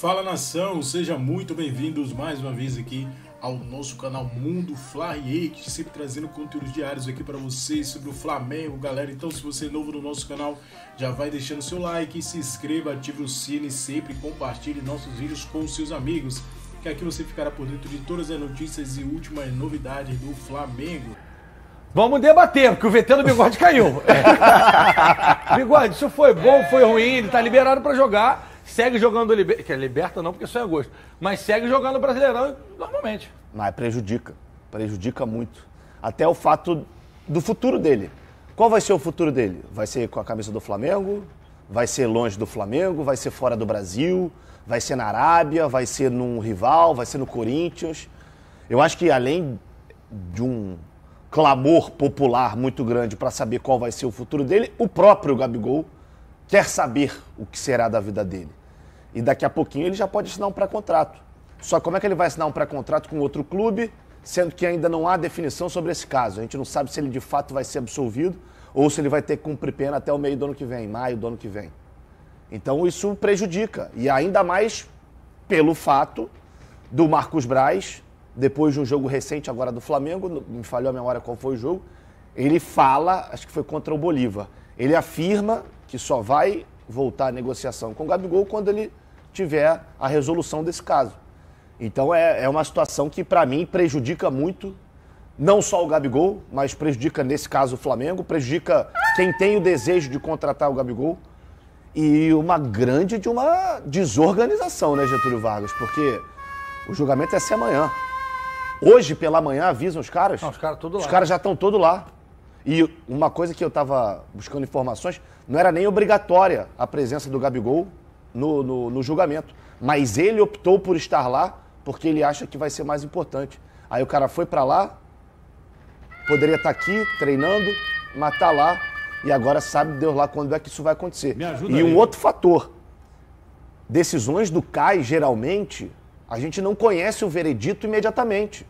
Fala nação, sejam muito bem-vindos mais uma vez aqui ao nosso canal Mundo Fly 8, sempre trazendo conteúdos diários aqui para vocês sobre o Flamengo, galera. Então, se você é novo no nosso canal, já vai deixando seu like, se inscreva, ative o sino e sempre compartilhe nossos vídeos com seus amigos, que aqui você ficará por dentro de todas as notícias e últimas novidades do Flamengo. Vamos debater, porque o VT do Bigode caiu. Bigode, isso foi bom, foi ruim, ele tá liberado para jogar. Segue jogando Liberta não, porque só é agosto. Mas segue jogando Brasileirão normalmente. Mas prejudica muito. Até o fato do futuro dele. Qual vai ser o futuro dele? Vai ser com a camisa do Flamengo? Vai ser longe do Flamengo? Vai ser fora do Brasil? Vai ser na Arábia? Vai ser num rival? Vai ser no Corinthians? Eu acho que além de um clamor popular muito grande para saber qual vai ser o futuro dele, o próprio Gabigol quer saber o que será da vida dele. E daqui a pouquinho ele já pode assinar um pré-contrato. Só como é que ele vai assinar um pré-contrato com outro clube, sendo que ainda não há definição sobre esse caso? A gente não sabe se ele de fato vai ser absolvido ou se ele vai ter que cumprir pena até o meio do ano que vem, maio do ano que vem. Então isso prejudica. E ainda mais pelo fato do Marcos Braz, depois de um jogo recente agora do Flamengo, me falhou a memória qual foi o jogo, ele fala, acho que foi contra o Bolívar, ele afirma que só vai voltar à negociação com o Gabigol quando ele tiver a resolução desse caso. Então é uma situação que, para mim, prejudica muito, não só o Gabigol, mas prejudica, nesse caso, o Flamengo, prejudica quem tem o desejo de contratar o Gabigol e uma desorganização, né, Getúlio Vargas? Porque o julgamento é ser amanhã. Hoje, pela manhã, avisam os caras. Não, os caras todos lá. Os caras já estão todos lá. E uma coisa que eu estava buscando informações, não era nem obrigatória a presença do Gabigol no julgamento. Mas ele optou por estar lá porque ele acha que vai ser mais importante. Aí o cara foi para lá, poderia estar aqui treinando, mas tá lá. E agora sabe Deus lá quando é que isso vai acontecer. E um outro fator. Decisões do CAI, geralmente, a gente não conhece o veredito imediatamente.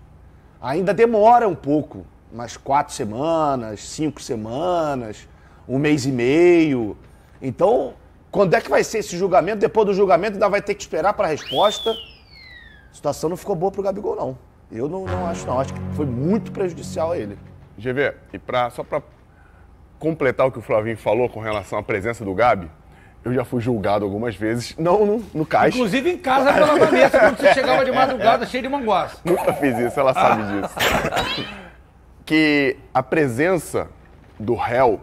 Ainda demora um pouco. Umas 4 semanas, 5 semanas, 1 mês e meio. Então, quando é que vai ser esse julgamento? Depois do julgamento ainda vai ter que esperar para a resposta. A situação não ficou boa para o Gabigol, não. Eu não acho, não. Acho que foi muito prejudicial a ele. GV, e só para completar o que o Flavinho falou com relação à presença do Gabi, eu já fui julgado algumas vezes, não no caixa. Inclusive em casa pela Vanessa, quando você chegava de madrugada cheio de manguaça. Nunca fiz isso, ela sabe disso. Que a presença do réu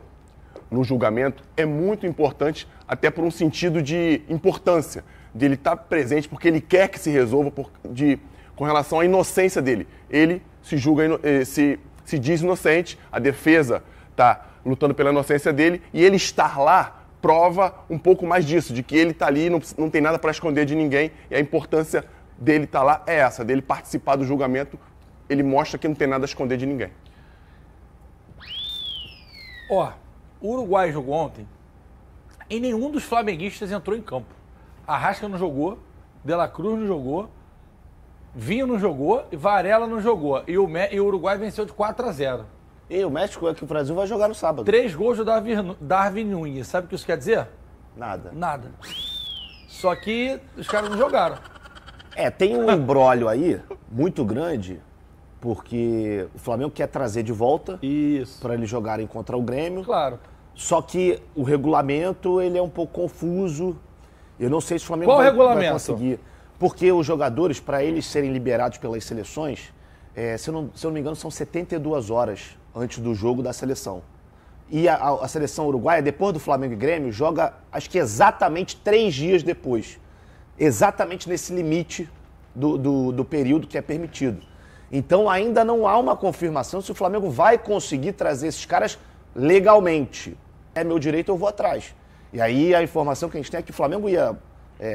no julgamento é muito importante, até por um sentido de importância, de ele estar presente, porque ele quer que se resolva com relação à inocência dele. Ele se julga, se diz inocente, a defesa está lutando pela inocência dele, e ele estar lá prova um pouco mais disso, de que ele está ali, não tem nada para esconder de ninguém, e a importância dele estar lá é essa, dele participar do julgamento, ele mostra que não tem nada a esconder de ninguém. Ó, o Uruguai jogou ontem e nenhum dos flamenguistas entrou em campo. Arrasca não jogou, De La Cruz não jogou, Vinho não jogou e Varela não jogou. E o Uruguai venceu de 4-0. E o México é que o Brasil vai jogar no sábado. 3 gols do Darwin Núñez. Sabe o que isso quer dizer? Nada. Nada. Só que os caras não jogaram. Tem um imbróglio aí muito grande, porque o Flamengo quer trazer de volta para eles jogarem contra o Grêmio. Claro. Só que o regulamento ele é um pouco confuso. Eu não sei se o Flamengo vai conseguir. Porque os jogadores, para eles serem liberados pelas seleções, se eu não me engano, são 72 horas antes do jogo da seleção. E a seleção uruguaia, depois do Flamengo e Grêmio, joga acho que exatamente 3 dias depois. Exatamente nesse limite do período que é permitido. Então ainda não há uma confirmação se o Flamengo vai conseguir trazer esses caras legalmente. É meu direito, eu vou atrás. E aí a informação que a gente tem é que o Flamengo ia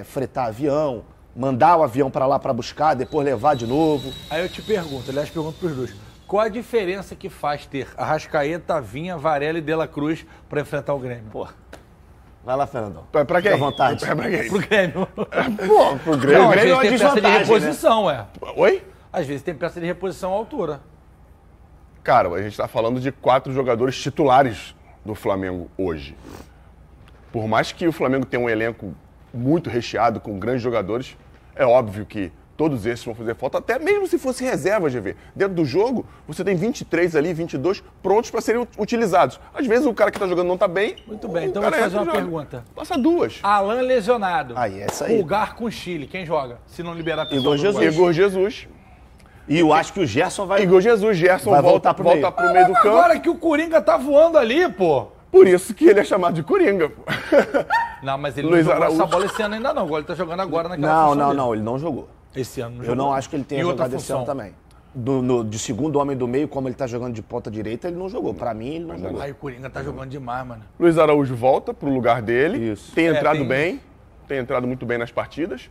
fretar avião, mandar o avião para lá para buscar, depois levar de novo. Aí eu te pergunto, aliás, pergunto para os dois. Qual a diferença que faz ter Arrascaeta, Vinha, Varela e De La Cruz para enfrentar o Grêmio? Pô, vai lá, Fernandão. Pra quem? Fica à vontade. Pra quem? Pro Grêmio. Pô, pro Grêmio. Não, O às Grêmio vezes é tem uma peça de desvantagem, reposição, né? Oi? Às vezes tem peça de reposição à altura. Cara, a gente tá falando de 4 jogadores titulares do Flamengo hoje. Por mais que o Flamengo tenha um elenco muito recheado com grandes jogadores. É óbvio que todos esses vão fazer falta, até mesmo se fosse reserva, GV. Dentro do jogo, você tem 23 ali, 22 prontos para serem utilizados. Às vezes o cara que está jogando não está bem. Muito bem, então vou te fazer uma pergunta. Passa duas. Alan lesionado. Essa aí. Pulgar com Chile, quem joga? Se não liberar a Igor Jesus. Igor Jesus. E eu acho que o Gerson vai... Igor Jesus, Gerson vai volta pro meio do campo. Agora que o Coringa tá voando ali, pô. Por isso que ele é chamado de Coringa, pô. Não, mas ele Luiz não jogou Araújo. essa bola esse ano ainda não. Agora ele tá jogando agora naquela função dele. Não, ele não jogou. Esse ano não Eu jogou. não acho que ele tenha Em outra jogado esse função. ano também. De segundo homem do meio, como ele tá jogando de ponta direita, ele não jogou. Pra mim, ele não jogou. Aí o Coringa tá jogando demais, mano. Luiz Araújo volta pro lugar dele. Isso. Tem entrado tem- bem. Tem entrado muito bem nas partidas.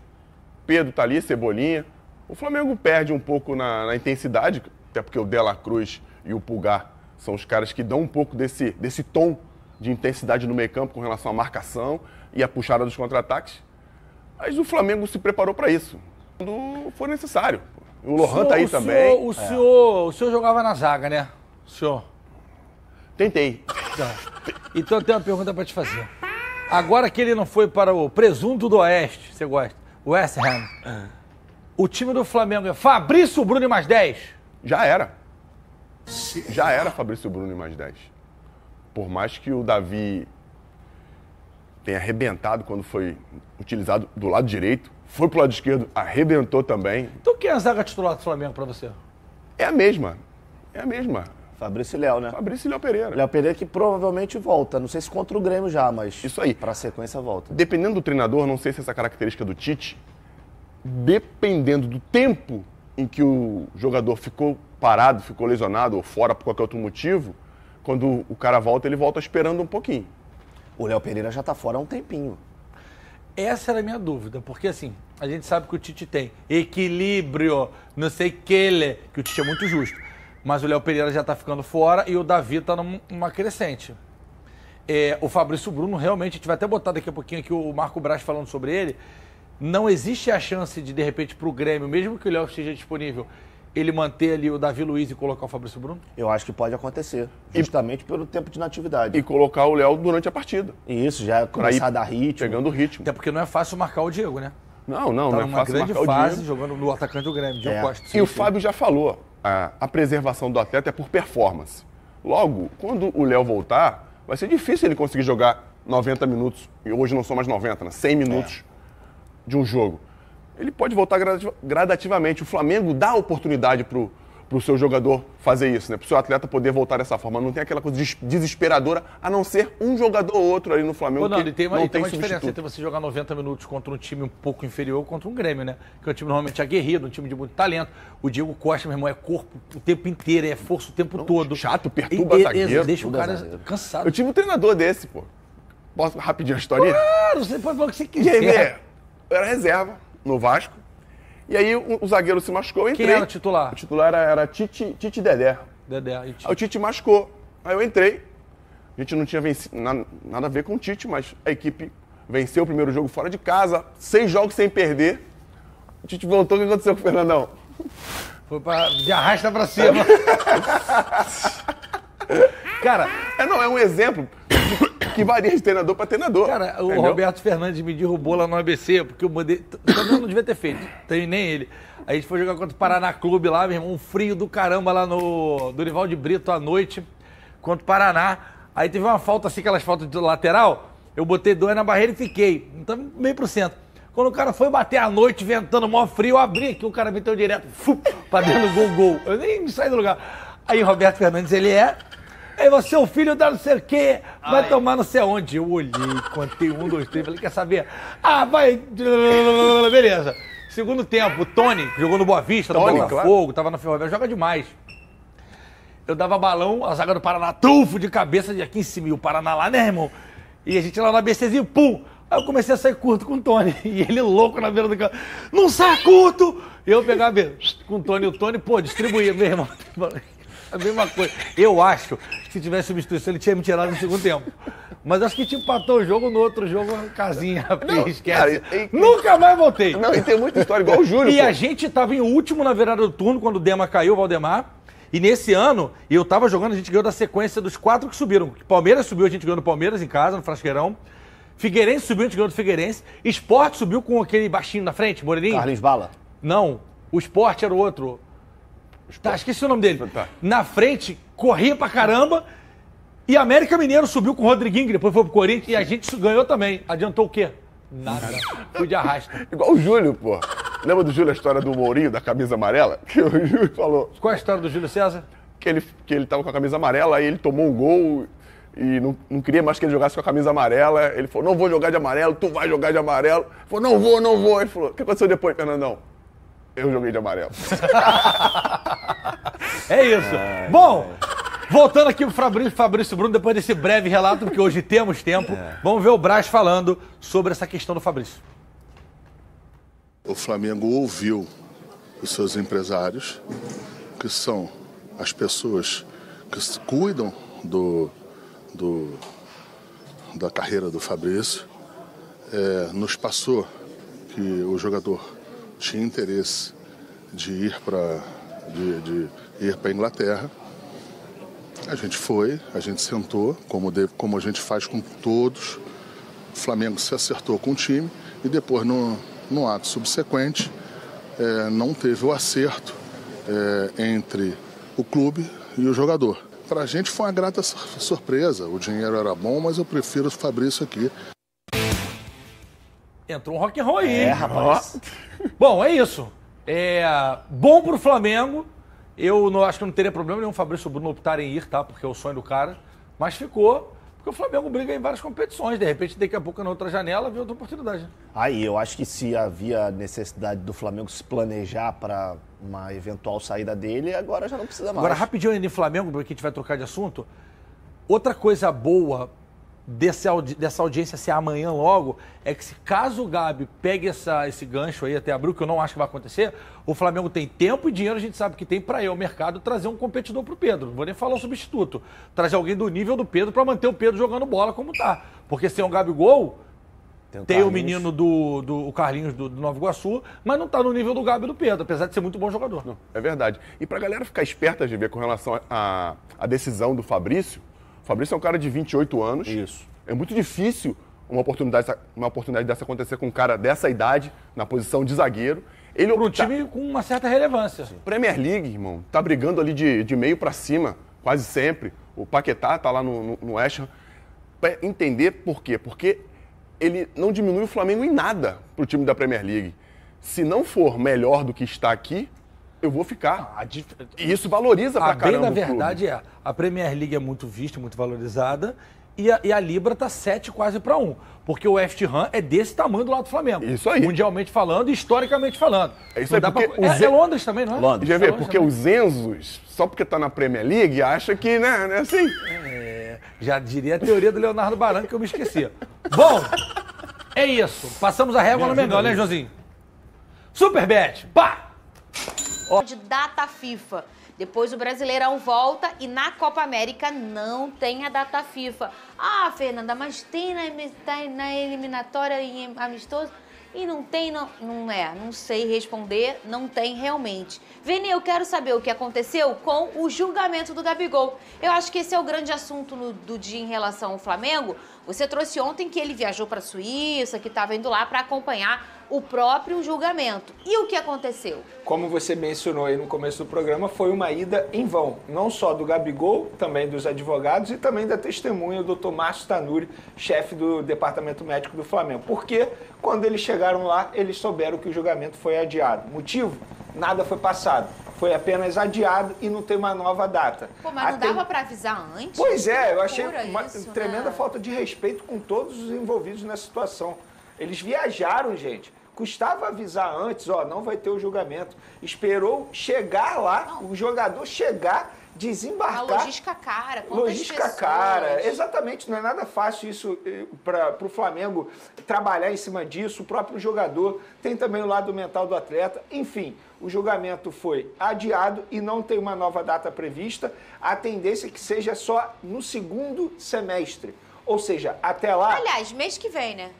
Pedro tá ali, Cebolinha. O Flamengo perde um pouco na intensidade, até porque o De La Cruz e o Pulgar são os caras que dão um pouco desse tom de intensidade no meio-campo com relação à marcação e à puxada dos contra-ataques. Mas o Flamengo se preparou para isso, quando for necessário. O Lohan tá aí também. O senhor jogava na zaga, né? O senhor. Tentei. Então eu tenho uma pergunta pra te fazer. Agora que ele não foi para o Presunto do Oeste, você gosta? West Ham. O time do Flamengo é Fabrício Bruno e mais 10? Já era. Já era Fabrício Bruno e mais 10. Por mais que o Davi tenha arrebentado quando foi utilizado do lado direito, foi pro lado esquerdo, arrebentou também. Então quem é a zaga titular do Flamengo pra você? É a mesma. É a mesma. Fabrício e Léo, né? Fabrício e Léo Pereira. Léo Pereira que provavelmente volta. Não sei se contra o Grêmio já, mas... Isso aí. Pra sequência volta. Dependendo do treinador, não sei se essa característica do Tite, dependendo do tempo em que o jogador ficou parado, ficou lesionado ou fora por qualquer outro motivo, quando o cara volta, ele volta esperando um pouquinho. O Léo Pereira já tá fora há um tempinho. Essa era a minha dúvida, porque assim, a gente sabe que o Tite tem equilíbrio, não sei que o Tite é muito justo. Mas o Léo Pereira já tá ficando fora e o Davi tá numa crescente. O Fabrício Bruno, realmente, a gente vai até botar daqui a pouquinho aqui o Marco Braz falando sobre ele. Não existe a chance de repente, pro Grêmio, mesmo que o Léo esteja disponível, ele manter ali o Davi Luiz e colocar o Fabrício Bruno? Eu acho que pode acontecer, justamente pelo tempo de natividade. E colocar o Léo durante a partida. E isso, já começar a dar ritmo. Pegando o ritmo. Até porque não é fácil marcar o Diego, né? Não Tá é numa fácil grande marcar o fase, Diego. jogando no atacante do Grêmio, Diego Costa. E o Fábio já falou, a preservação do atleta é por performance. Logo, quando o Léo voltar, vai ser difícil ele conseguir jogar 90 minutos, e hoje não são mais 90, né? 100 minutos de um jogo. Ele pode voltar gradativamente. O Flamengo dá oportunidade pro seu jogador fazer isso, né? Pro seu atleta poder voltar dessa forma. Não tem aquela coisa desesperadora, a não ser um jogador ou outro ali no Flamengo. Pô, não, que tem uma diferença substituto. entre você jogar 90 minutos contra um time um pouco inferior contra um Grêmio, né? Que é um time normalmente aguerrido, um time de muito talento. O Diego Costa, meu irmão, é corpo o tempo inteiro, é força o tempo todo. Chato, perturba zagueiro. Deixa o cara zagueiro. cansado. Eu tive um treinador desse, pô. Posso rapidinho a historinha? Claro, você pode falar o que você quiser. GV, eu era reserva no Vasco. E aí o zagueiro se machucou, eu entrei. Quem era o titular? O titular era Tite Dedé. Dedé. Aí o Tite machucou. Aí eu entrei. A gente não tinha vencido, nada a ver com o Tite, mas a equipe venceu o primeiro jogo fora de casa, 6 jogos sem perder. O Tite voltou, o que aconteceu com o Fernandão? Foi de arrasta pra cima. Cara, É um exemplo que varia de treinador para treinador. Cara, o entendeu? Roberto Fernandes me derrubou lá no ABC, porque eu mandei. Também não devia ter feito, nem ele. Aí a gente foi jogar contra o Paraná Clube lá, meu irmão, um frio do caramba lá no Dorival de Brito à noite, contra o Paraná. Aí teve uma falta assim, aquelas faltas de lateral, eu botei 2 na barreira e fiquei. Então, meio pro centro. Quando o cara foi bater à noite, ventando mó frio, eu abri aqui, o cara meteu direto, pra dentro do gol. Eu nem saí do lugar. Aí o Roberto Fernandes, ele Aí você, o filho da não sei o quê, vai tomar não sei onde. Eu olhei, contei 1, 2, 3, falei, quer saber? Vai. Beleza. Segundo tempo, o Tony, que jogou no Boa Vista, no Botafogo, tava na Ferroviária, joga demais. Eu dava balão, a zaga do Paraná, trufo de cabeça de aqui em cima, e o Paraná lá, né, irmão? E a gente lá no ABCzinho, pum! Aí eu comecei a sair curto com o Tony, e ele louco na beira do campo, não sai curto! E eu pegava com o Tony, distribuía, meu irmão. A mesma coisa. Eu acho que se tivesse substituição, ele tinha me tirado no segundo tempo. Mas acho que te empatou o jogo, no outro jogo, casinha, esquece. Cara, Nunca mais voltei. Não, e tem muita história, igual o Júlio. E pô. a gente tava em último na virada do turno, quando o Dema caiu, o Valdemar. E nesse ano, eu tava jogando, a gente ganhou da sequência dos 4 que subiram. Palmeiras subiu, a gente ganhou no Palmeiras, em casa, no Frasqueirão. Figueirense subiu, a gente ganhou do Figueirense. Sport subiu com aquele baixinho na frente, moreninho. Carlinhos Bala. Não, o Sport era o outro. Tá, esqueci o nome dele. Tá. Na frente, corria pra caramba. E América Mineiro subiu com o Rodriguinho, que depois foi pro Corinthians. E a gente ganhou também. Adiantou o quê? Nada. Fui de arrasta. Igual o Júlio, pô. Lembra do Júlio a história do Mourinho, da camisa amarela? Que o Júlio falou Qual é a história do Júlio César? que ele tava com a camisa amarela, aí ele tomou um gol e não queria mais que ele jogasse com a camisa amarela. Ele falou, não vou jogar de amarelo, tu vai jogar de amarelo. Ele falou, não vou. Ele falou, o que aconteceu depois, Fernandão? Eu joguei de amarelo. É isso. Bom, voltando aqui pro Fabrício Bruno, depois desse breve relato, porque hoje temos tempo, vamos ver o Braz falando sobre essa questão do Fabrício. O Flamengo ouviu os seus empresários, que são as pessoas que cuidam da carreira do Fabrício, nos passou que o jogador tinha interesse de ir para a Inglaterra. A gente foi, a gente sentou, como a gente faz com todos. O Flamengo se acertou com o time e depois, no ato subsequente, não teve o acerto entre o clube e o jogador. Para a gente foi uma grata surpresa. O dinheiro era bom, mas eu prefiro o Fabrício aqui. Entrou um rock and roll aí. Rapaz. Bom, é isso. Bom pro Flamengo. Eu não acho que não teria problema nenhum o Fabrício Bruno optar em ir, tá? Porque é o sonho do cara. Mas ficou, porque o Flamengo briga em várias competições. De repente, daqui a pouco, na outra janela, vem outra oportunidade. Aí, eu acho que se havia necessidade do Flamengo se planejar para uma eventual saída dele, agora já não precisa mais. Agora, rapidinho ainda em Flamengo, porque a gente vai trocar de assunto. Outra coisa boa dessa audiência ser amanhã logo é que se caso o Gabi pegue esse gancho aí até abril, que eu não acho que vai acontecer, o Flamengo tem tempo e dinheiro, a gente sabe que tem para ir ao mercado trazer um competidor pro Pedro. Não vou nem falar o substituto. Trazer alguém do nível do Pedro para manter o Pedro jogando bola como tá. Porque sem o Gabigol, tem o menino do Carlinhos do Nova Iguaçu, mas não tá no nível do Gabi e do Pedro, apesar de ser muito bom jogador. Não, é verdade. E pra galera ficar esperta de ver com relação à decisão do Fabrício, o Fabrício é um cara de 28 anos. Isso. É muito difícil uma oportunidade dessa acontecer com um cara dessa idade, na posição de zagueiro. Ele Para um time com uma certa relevância. Premier League, irmão, tá brigando ali de meio pra cima, quase sempre. O Paquetá tá lá no West Ham. Pra entender por quê? Porque ele não diminui o Flamengo em nada pro time da Premier League. Se não for melhor do que está aqui, eu vou ficar. E isso valoriza pra caramba o clube. Na verdade, a Premier League é muito vista, muito valorizada, e a Libra tá 7 quase para 1. Porque o West Ham é desse tamanho do lado do Flamengo. Isso aí. Mundialmente falando e historicamente falando. É isso aí, porque é Londres também, não é? Londres. Já vê, Londres porque também. os Enzos, só porque tá na Premier League, acha que, né, não é assim. Já diria a teoria do Leonardo Baran, que eu me esqueci. Bom, é isso. Passamos a régua no Mengão, né, Joãozinho? Superbet, pá! De data FIFA. Depois o Brasileirão volta e na Copa América não tem a data FIFA. Ah, Fernanda, mas tem na eliminatória em amistoso? E não tem, não sei responder, não tem realmente. Vini, eu quero saber o que aconteceu com o julgamento do Gabigol. Eu acho que esse é o grande assunto do dia em relação ao Flamengo. Você trouxe ontem que ele viajou para a Suíça, que estava indo lá para acompanhar o próprio julgamento. E o que aconteceu? Como você mencionou aí no começo do programa, foi uma ida em vão. Não só do Gabigol, também dos advogados e também da testemunha do Dr. Márcio Tanuri, chefe do Departamento Médico do Flamengo. Porque quando eles chegaram lá, eles souberam que o julgamento foi adiado. Motivo? Nada foi passado. Foi apenas adiado e não tem uma nova data. Pô, mas não dava para avisar antes? Pois é, eu achei uma isso, tremenda né? falta de respeito com todos os envolvidos nessa situação. Eles viajaram, gente. Custava avisar antes, ó, não vai ter o julgamento. Esperou chegar lá, o jogador chegar, desembarcar. Uma logística cara, quantas Logística pessoas? cara, exatamente. Não é nada fácil isso para o Flamengo trabalhar em cima disso. O próprio jogador tem também o lado mental do atleta. Enfim, o julgamento foi adiado e não tem uma nova data prevista. A tendência é que seja só no segundo semestre. Ou seja, até lá... Aliás, mês que vem, né?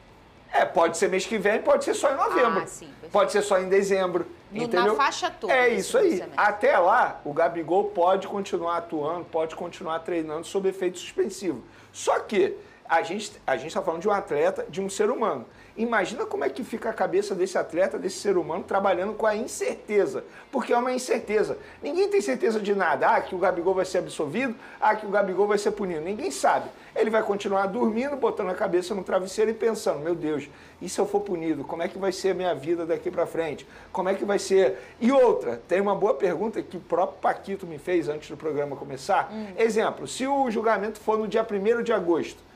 Pode ser mês que vem, pode ser só em novembro. Ah, sim, perfeito. Pode ser só em dezembro. Entendeu? Na faixa toda. É desse isso aí. semestre. Até lá, o Gabigol pode continuar atuando, pode continuar treinando sob efeito suspensivo. Só que A gente está falando de um atleta, de um ser humano. Imagina como é que fica a cabeça desse atleta, desse ser humano, trabalhando com a incerteza. Porque é uma incerteza. Ninguém tem certeza de nada. Ah, que o Gabigol vai ser absolvido. Ah, que o Gabigol vai ser punido. Ninguém sabe. Ele vai continuar dormindo, botando a cabeça no travesseiro e pensando, meu Deus, e se eu for punido? Como é que vai ser a minha vida daqui para frente? Como é que vai ser? E outra, tem uma boa pergunta que o próprio Paquito me fez antes do programa começar. Exemplo, se o julgamento for no dia 1º de agosto,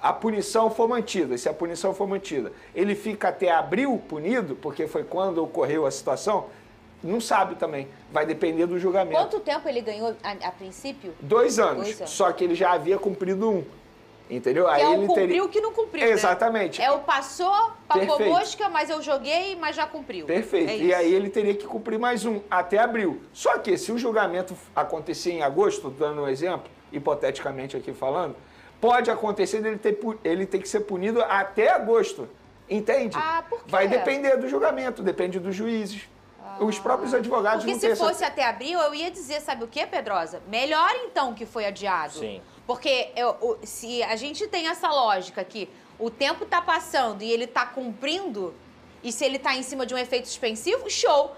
a punição for mantida, se a punição for mantida, ele fica até abril punido, porque foi quando ocorreu a situação? Não sabe também, vai depender do julgamento. Quanto tempo ele ganhou a princípio? 2 anos, só que ele já havia cumprido 1, entendeu? Que aí é o ele cumpriu que não cumpriu, Exatamente. Né? É o passou, papou Perfeito. mosca, mas eu joguei, mas já cumpriu. Perfeito, É e isso. aí ele teria que cumprir mais 1, até abril. Só que se o julgamento acontecer em agosto, dando um exemplo, hipoteticamente aqui falando, pode acontecer dele ele ter que ser punido até agosto, entende? Ah, por quê? Vai depender do julgamento, depende dos juízes. Os próprios advogados Porque não têm se fosse até abril, eu ia dizer, sabe o quê, Pedrosa? Melhor então que foi adiado. Sim. Porque se a gente tem essa lógica que o tempo tá passando e ele tá cumprindo, e se ele tá em cima de um efeito suspensivo, show!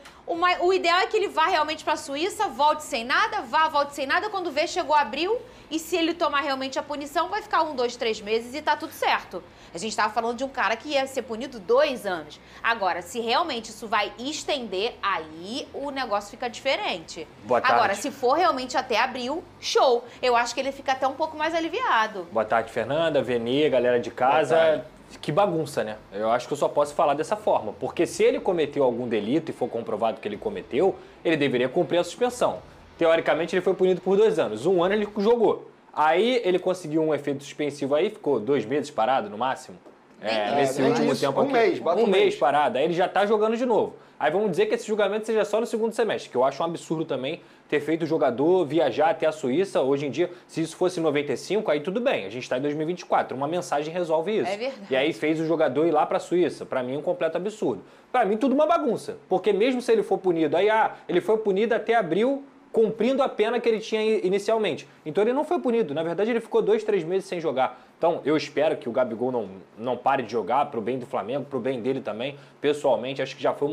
O ideal é que ele vá realmente para a Suíça, volte sem nada, volte sem nada, quando vê, chegou abril, e se ele tomar realmente a punição, vai ficar 1, 2, 3 meses e tá tudo certo. A gente estava falando de um cara que ia ser punido 2 anos. Agora, se realmente isso vai estender, aí o negócio fica diferente. Boa tarde. Agora, se for realmente até abril, show. Eu acho que ele fica até um pouco mais aliviado. Boa tarde, Fernanda, Veni, galera de casa. Que bagunça, né? Eu acho que eu só posso falar dessa forma. Porque se ele cometeu algum delito e for comprovado que ele cometeu, ele deveria cumprir a suspensão. Teoricamente, ele foi punido por 2 anos. 1 ano ele jogou. Aí ele conseguiu um efeito suspensivo aí, ficou 2 meses parado no máximo. Nesse último tempo aqui. Um mês parado. Aí ele já tá jogando de novo. Aí vamos dizer que esse julgamento seja só no segundo semestre, que eu acho um absurdo também ter feito o jogador viajar até a Suíça. Hoje em dia, se isso fosse em 95, aí tudo bem, a gente está em 2024. Uma mensagem resolve isso. É verdade. E aí fez o jogador ir lá para a Suíça. Para mim, um completo absurdo. Para mim, tudo uma bagunça. Porque mesmo se ele for punido, aí ele foi punido até abril, cumprindo a pena que ele tinha inicialmente. Então ele não foi punido. Na verdade, ele ficou 2, 3 meses sem jogar. Então, eu espero que o Gabigol não pare de jogar pro bem do Flamengo, pro bem dele também. Pessoalmente, acho que já foi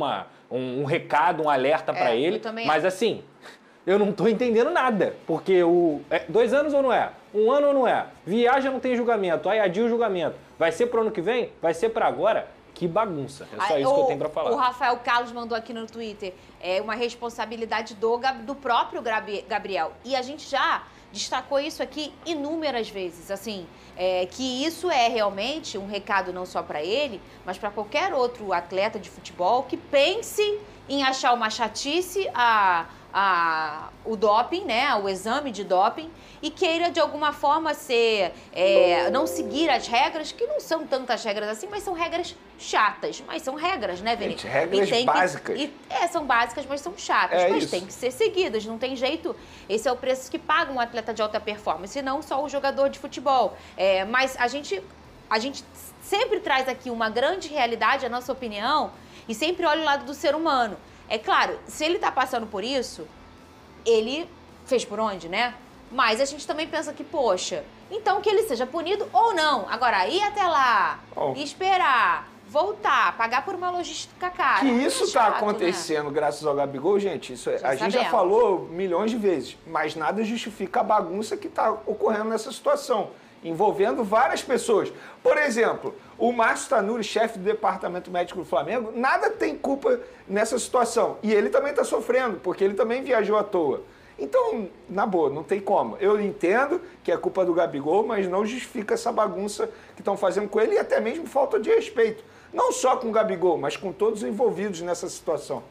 um recado, um alerta para ele. Mas assim, eu não tô entendendo nada. Porque 2 anos ou não é? 1 ano ou não é? Viaja, não tem julgamento. Aí adia o julgamento. Vai ser pro ano que vem? Vai ser para agora? Que bagunça. É só isso que eu tenho para falar. O Rafael Carlos mandou aqui no Twitter, é uma responsabilidade do próprio Gabriel. E a gente já destacou isso aqui inúmeras vezes, assim, que isso é realmente um recado não só para ele, mas para qualquer outro atleta de futebol que pense em achar uma chatice o doping, né, o exame de doping, e queira de alguma forma não seguir as regras, que não são tantas regras assim, mas são regras chatas. Mas são regras, né, Vini? Gente, regras básicas. São básicas, mas são chatas. Mas tem que ser seguidas, não tem jeito. Esse é o preço que paga um atleta de alta performance, e não só o jogador de futebol. Mas a gente sempre traz aqui uma grande realidade, a nossa opinião, e sempre olha o lado do ser humano. É claro, se ele tá passando por isso, ele fez por onde, né? Mas a gente também pensa que, poxa, então que ele seja punido ou não. Agora, ir até lá, esperar, voltar, pagar por uma logística cara. Que isso tá acontecendo, né? Graças ao Gabigol, gente, isso a gente já sabemos. falou milhões de vezes, mas nada justifica a bagunça que tá ocorrendo nessa situação, envolvendo várias pessoas. Por exemplo, o Márcio Tanuri, chefe do Departamento Médico do Flamengo, nada tem culpa nessa situação. E ele também está sofrendo, porque ele também viajou à toa. Então, na boa, não tem como. Eu entendo que é culpa do Gabigol, mas não justifica essa bagunça que estão fazendo com ele e até mesmo falta de respeito. Não só com o Gabigol, mas com todos os envolvidos nessa situação.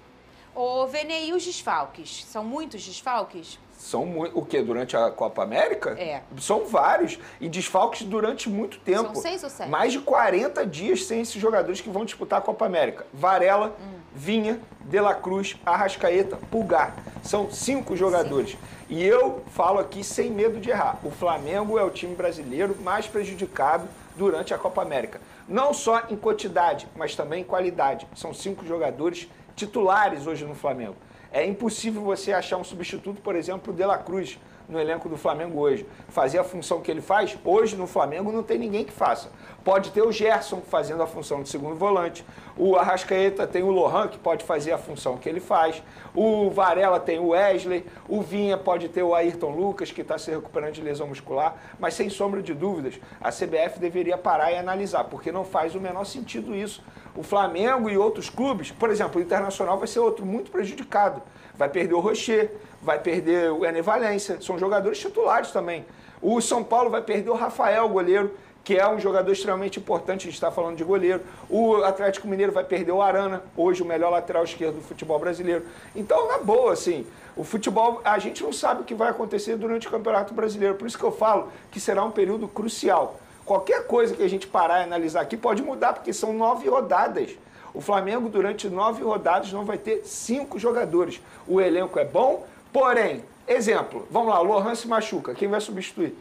Ô, Vene, e os desfalques? São muitos desfalques? São o quê? Durante a Copa América? São vários. E desfalques durante muito tempo. São 6 ou 7? Mais de 40 dias sem esses jogadores que vão disputar a Copa América. Varela, Vinha, De La Cruz, Arrascaeta, Pulgar. São 5 jogadores. Sim. E eu falo aqui sem medo de errar. O Flamengo é o time brasileiro mais prejudicado durante a Copa América. Não só em quantidade, mas também em qualidade. São 5 jogadores titulares hoje no Flamengo. É impossível você achar um substituto, por exemplo, o De La Cruz no elenco do Flamengo hoje. Fazer a função que ele faz, hoje no Flamengo não tem ninguém que faça. Pode ter o Gerson fazendo a função de segundo volante, o Arrascaeta tem o Lohan, que pode fazer a função que ele faz, o Varela tem o Wesley, o Vinha pode ter o Ayrton Lucas, que está se recuperando de lesão muscular, mas sem sombra de dúvidas, a CBF deveria parar e analisar, porque não faz o menor sentido isso. O Flamengo e outros clubes, por exemplo, o Internacional vai ser outro muito prejudicado. Vai perder o Rocher, vai perder o Ené Valência, são jogadores titulares também. O São Paulo vai perder o Rafael, goleiro, que é um jogador extremamente importante, a gente está falando de goleiro. O Atlético Mineiro vai perder o Arana, hoje o melhor lateral esquerdo do futebol brasileiro. Então, na boa, assim, o futebol, a gente não sabe o que vai acontecer durante o Campeonato Brasileiro. Por isso que eu falo que será um período crucial. Qualquer coisa que a gente parar e analisar aqui pode mudar, porque são 9 rodadas. O Flamengo, durante 9 rodadas, não vai ter 5 jogadores. O elenco é bom, porém, exemplo, vamos lá, o Lohan se machuca, quem vai substituir?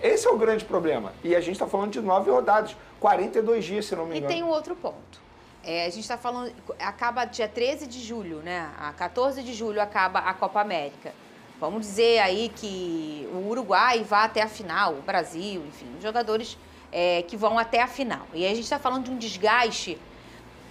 Esse é o grande problema. E a gente está falando de 9 rodadas, 42 dias, se não me engano. E tem um outro ponto. A gente está falando, acaba dia 13 de julho, né? A 14 de julho acaba a Copa América. Vamos dizer aí que o Uruguai vá até a final, o Brasil, enfim, jogadores que vão até a final. E aí a gente está falando de um desgaste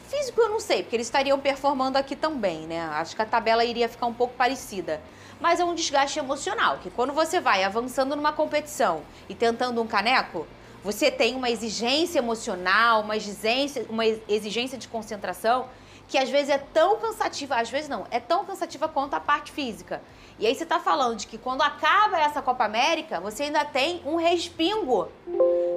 físico, eu não sei, porque eles estariam performando aqui também, né? Acho que a tabela iria ficar um pouco parecida. Mas é um desgaste emocional, que quando você vai avançando numa competição e tentando um caneco, você tem uma exigência emocional, uma exigência de concentração que às vezes é tão cansativa, às vezes não, é tão cansativa quanto a parte física. E aí você está falando de que quando acaba essa Copa América, você ainda tem um respingo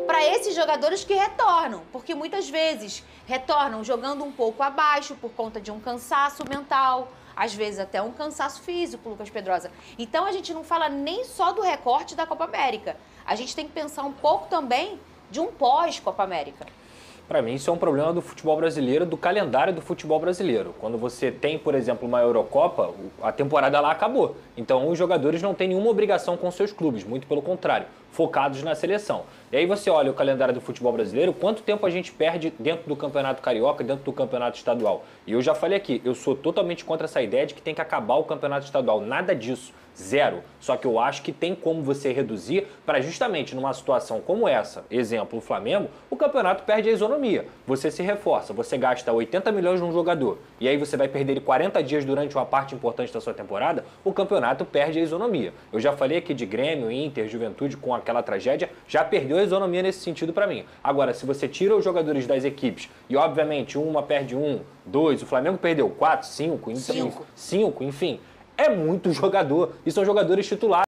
para esses jogadores que retornam, porque muitas vezes retornam jogando um pouco abaixo por conta de um cansaço mental, às vezes até um cansaço físico, Lucas Pedrosa. Então a gente não fala nem só do recorte da Copa América, a gente tem que pensar um pouco também de um pós-Copa América. Para mim, isso é um problema do futebol brasileiro, do calendário do futebol brasileiro. Quando você tem, por exemplo, uma Eurocopa, a temporada lá acabou. Então, os jogadores não têm nenhuma obrigação com seus clubes, muito pelo contrário, focados na seleção. E aí você olha o calendário do futebol brasileiro, quanto tempo a gente perde dentro do Campeonato Carioca, dentro do Campeonato Estadual. E eu já falei aqui, eu sou totalmente contra essa ideia de que tem que acabar o Campeonato Estadual. Nada disso. Zero. Só que eu acho que tem como você reduzir para justamente numa situação como essa, exemplo, o Flamengo, o campeonato perde a isonomia. Você se reforça, você gasta 80 milhões num jogador e aí você vai perder ele 40 dias durante uma parte importante da sua temporada, o campeonato perde a isonomia. Eu já falei aqui de Grêmio, Inter, Juventude com aquela tragédia, já perdeu a isonomia nesse sentido para mim. Agora, se você tira os jogadores das equipes e obviamente uma perde 1, 2, o Flamengo perdeu 4, 5, enfim, é muito jogador e são jogadores titulares.